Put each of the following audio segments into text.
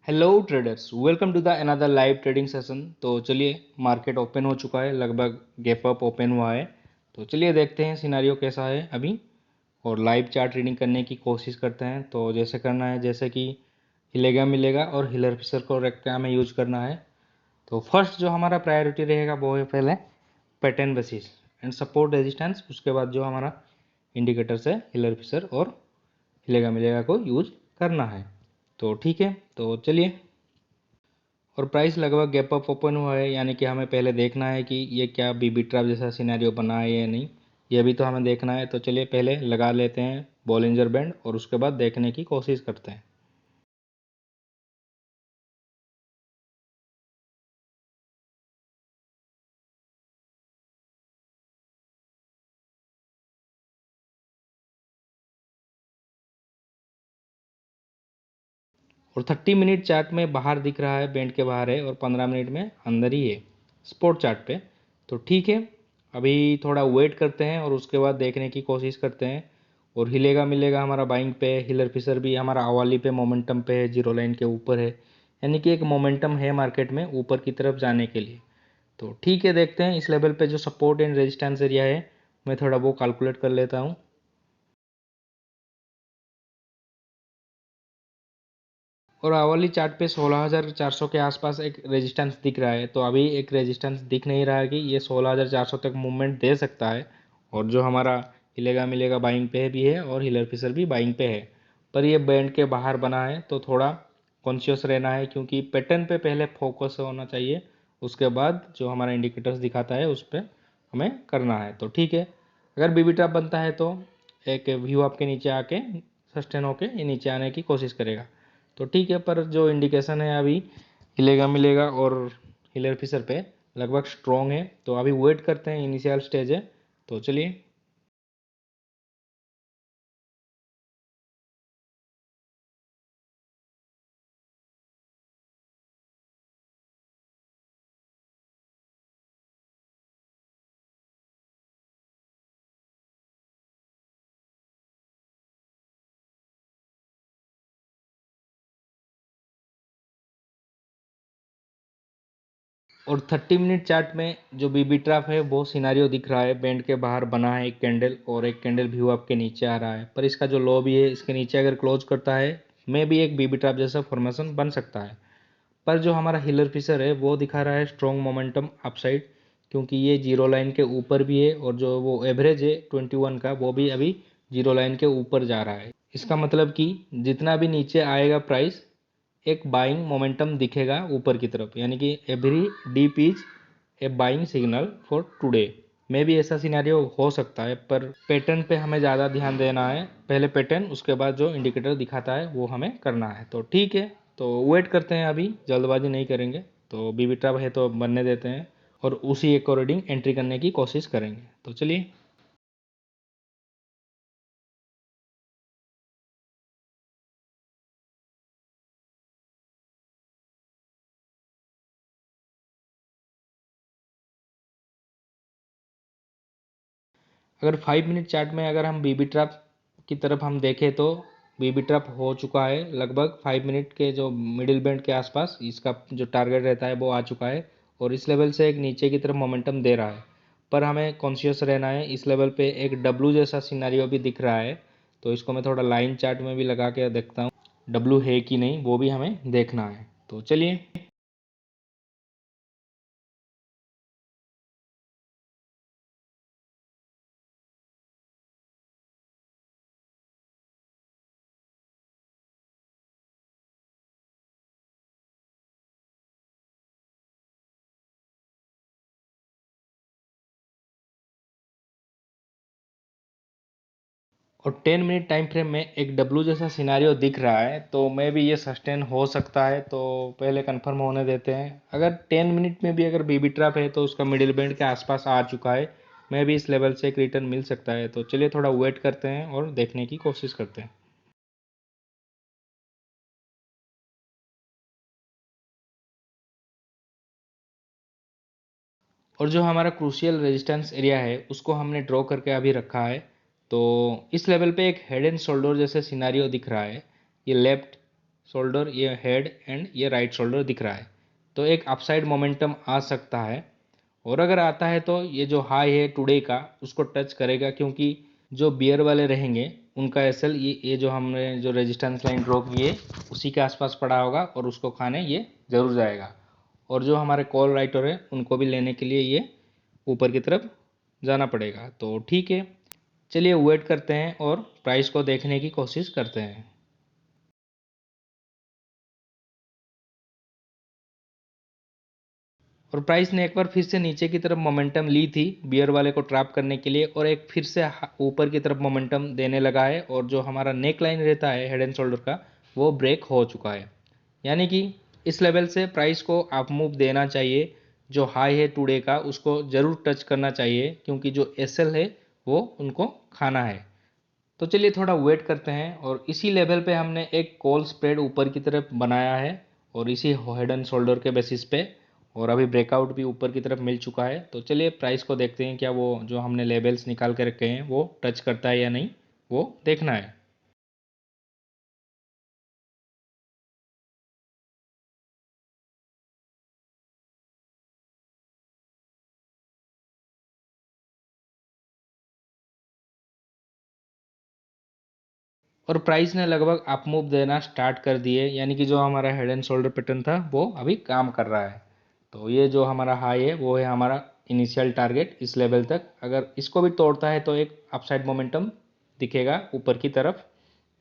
Hello traders, welcome to the another live trading session. तो चलिए, market open हो चुका है, लगभग गैप अप ओपन हुआ है। तो चलिए देखते हैं सिनारियो कैसा है अभी, और लाइव चार्ट रीडिंग करने की कोशिश करते हैं। तो जैसे करना है, जैसे कि हिलेगा मिलेगा और हिलर फिशर को रेक्टा में यूज करना है। तो फर्स्ट जो हमारा प्रायोरिटी रहेगा वो है पहले pattern basis and support resistance. उसके बाद जो हमारा इंडिकेटर्स है हिलर फिशर और हिलेगा मिलेगा को यूज करना है। तो ठीक है, तो चलिए। और प्राइस लगभग गैप अप ओपन हुआ है, यानी कि हमें पहले देखना है कि ये क्या बीबी ट्रैप जैसा सिनेरियो बना है या नहीं, ये भी तो हमें देखना है। तो चलिए पहले लगा लेते हैं बॉलिंजर बैंड और उसके बाद देखने की कोशिश करते हैं। और 30 मिनट चार्ट में बाहर दिख रहा है, बैंड के बाहर है, और 15 मिनट में अंदर ही है स्पॉट चार्ट पे। तो ठीक है, अभी थोड़ा वेट करते हैं और उसके बाद देखने की कोशिश करते हैं। और हिलेगा मिलेगा हमारा बाइंग पे, हिलर फिशर भी हमारा अवाली पे मोमेंटम पे है, जीरो लाइन के ऊपर है, यानी कि एक मोमेंटम है मार्केट में ऊपर की तरफ जाने के लिए। तो ठीक है, देखते हैं इस लेवल पे जो सपोर्ट एंड रेजिस्टेंस एरिया है, मैं थोड़ा वो कैलकुलेट कर लेता हूँ। और आवली चार्ट पे 16,400 के आसपास एक रेजिस्टेंस दिख रहा है। तो अभी एक रेजिस्टेंस दिख नहीं रहा है कि ये 16,400 तक मूवमेंट दे सकता है। और जो हमारा हिलेगा मिलेगा बाइंग पे भी है और हिलर फिशर भी बाइंग पे है, पर ये बैंड के बाहर बना है। तो थोड़ा कॉन्शियस रहना है, क्योंकि पैटर्न पे पहले फोकस होना चाहिए, उसके बाद जो हमारा इंडिकेटर्स दिखाता है उस पर हमें करना है। तो ठीक है, अगर बीबी ट्रैप बनता है तो एक व्यू आपके नीचे आके सस्टेन होके ये नीचे आने की कोशिश करेगा। तो ठीक है, पर जो इंडिकेशन है अभी हिलेगा मिलेगा और हिलर फिशर पे लगभग स्ट्रॉन्ग है। तो अभी वेट करते हैं, इनिशियल स्टेज है। तो चलिए। और 30 मिनट चार्ट में जो बीबी ट्रैप है वो सिनारियो दिख रहा है, बैंड के बाहर बना है एक कैंडल, और एक कैंडल व्यू आपके नीचे आ रहा है। पर इसका जो लो भी है, इसके नीचे अगर क्लोज करता है में भी एक बीबी ट्रैप जैसा फॉर्मेशन बन सकता है। पर जो हमारा हिलर फिशर है वो दिखा रहा है स्ट्रॉन्ग मोमेंटम अपसाइड, क्योंकि ये जीरो लाइन के ऊपर भी है, और जो वो एवरेज है 21 का वो भी अभी जीरो लाइन के ऊपर जा रहा है। इसका मतलब कि जितना भी नीचे आएगा प्राइस, एक बाइंग मोमेंटम दिखेगा ऊपर की तरफ, यानी कि every deep is a buying signal for today. में भी ऐसा सिनेरियो हो सकता है, पर पैटर्न पे हमें ज़्यादा ध्यान देना है। पहले पैटर्न, उसके बाद जो इंडिकेटर दिखाता है वो हमें करना है। तो ठीक है, तो वेट करते हैं, अभी जल्दबाजी नहीं करेंगे। तो बीबी ट्रैप है तो बनने देते हैं और उसी अकॉर्डिंग एंट्री करने की कोशिश करेंगे। तो चलिए। अगर 5 मिनट चार्ट में अगर हम बीबी ट्रैप की तरफ हम देखें तो बीबी ट्रैप हो चुका है लगभग 5 मिनट के जो मिडिल बैंड के आसपास, इसका जो टारगेट रहता है वो आ चुका है। और इस लेवल से एक नीचे की तरफ मोमेंटम दे रहा है, पर हमें कॉन्शियस रहना है। इस लेवल पे एक डब्लू जैसा सिनारियो भी दिख रहा है, तो इसको मैं थोड़ा लाइन चार्ट में भी लगा के देखता हूँ, डब्लू है कि नहीं वो भी हमें देखना है। तो चलिए। और 10 मिनट टाइम फ्रेम में एक डब्लू जैसा सिनारियो दिख रहा है, तो मे भी ये सस्टेन हो सकता है। तो पहले कंफर्म होने देते हैं। अगर 10 मिनट में भी अगर बीबी ट्रैप है तो उसका मिडिल बैंड के आसपास आ चुका है, मे भी इस लेवल से एक रिटर्न मिल सकता है। तो चलिए थोड़ा वेट करते हैं और देखने की कोशिश करते हैं। और जो हमारा क्रूशियल रेजिस्टेंस एरिया है उसको हमने ड्रॉ करके अभी रखा है। तो इस लेवल पे एक हेड एंड शोल्डर जैसे सिनारियो दिख रहा है। ये लेफ्ट शोल्डर, ये हेड एंड ये राइट शोल्डर दिख रहा है। तो एक अपसाइड मोमेंटम आ सकता है, और अगर आता है तो ये जो हाई है टुडे का उसको टच करेगा, क्योंकि जो बियर वाले रहेंगे उनका एसएल ये जो हमने जो रेजिस्टेंस लाइन ड्रॉ की है उसी के आसपास पड़ा होगा और उसको खाने ये ज़रूर जाएगा। और जो हमारे कॉल राइटर है उनको भी लेने के लिए ये ऊपर की तरफ जाना पड़ेगा। तो ठीक है, चलिए वेट करते हैं और प्राइस को देखने की कोशिश करते हैं। और प्राइस ने एक बार फिर से नीचे की तरफ मोमेंटम ली थी बियर वाले को ट्रैप करने के लिए, और एक फिर से ऊपर की तरफ मोमेंटम देने लगा है, और जो हमारा नेक लाइन रहता है हेड एंड शोल्डर का वो ब्रेक हो चुका है। यानी कि इस लेवल से प्राइस को अप मूव देना चाहिए। जो हाई है टुडे का उसको ज़रूर टच करना चाहिए, क्योंकि जो एसएल है वो उनको खाना है। तो चलिए थोड़ा वेट करते हैं, और इसी लेवल पे हमने एक कॉल स्प्रेड ऊपर की तरफ बनाया है, और इसी हेड एंड शोल्डर के बेसिस पे, और अभी ब्रेकआउट भी ऊपर की तरफ मिल चुका है। तो चलिए प्राइस को देखते हैं, क्या वो जो हमने लेवल्स निकाल के रखे हैं वो टच करता है या नहीं, वो देखना है। और प्राइस ने लगभग अप मूव देना स्टार्ट कर दिए, यानी कि जो हमारा हेड एंड शोल्डर पैटर्न था वो अभी काम कर रहा है। तो ये जो हमारा हाई है वो है हमारा इनिशियल टारगेट इस लेवल तक। अगर इसको भी तोड़ता है तो एक अपसाइड मोमेंटम दिखेगा ऊपर की तरफ।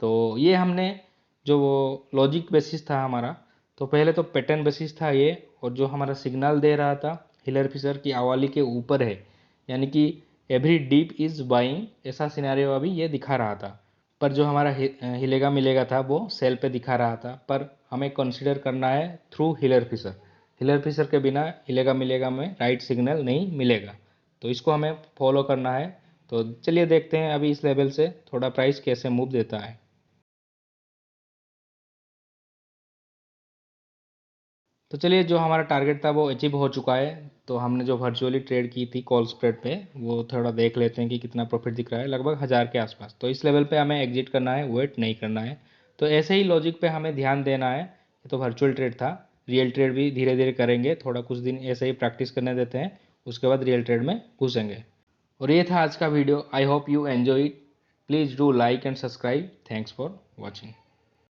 तो ये हमने जो वो लॉजिक बेसिस था हमारा, तो पहले तो पैटर्न बेसिस था ये, और जो हमारा सिग्नल दे रहा था हिलर फिशर की आवाली के ऊपर है, यानी कि एवरी डीप इज बाइंग, ऐसा सिनेरियो अभी ये दिखा रहा था। पर जो हमारा हिलेगा मिलेगा था वो सेल पे दिखा रहा था, पर हमें कंसीडर करना है through Hiller Fisher. Hiller Fisher के बिना हिलेगा मिलेगा में राइट सिग्नल नहीं मिलेगा, तो इसको हमें फॉलो करना है। तो चलिए देखते हैं अभी इस लेवल से थोड़ा प्राइस कैसे मूव देता है। तो चलिए जो हमारा टारगेट था वो अचीव हो चुका है। तो हमने जो वर्चुअली ट्रेड की थी कॉल स्प्रेड पे वो थोड़ा देख लेते हैं कि कितना प्रॉफिट दिख रहा है, लगभग 1000 के आसपास। तो इस लेवल पे हमें एग्जिट करना है, वेट नहीं करना है। तो ऐसे ही लॉजिक पे हमें ध्यान देना है। ये तो वर्चुअल ट्रेड था, रियल ट्रेड भी धीरे धीरे करेंगे, थोड़ा कुछ दिन ऐसे ही प्रैक्टिस करने देते हैं, उसके बाद रियल ट्रेड में घुसेंगे। और ये था आज का video, I hope you enjoy it. Please do like and subscribe. Thanks for watching.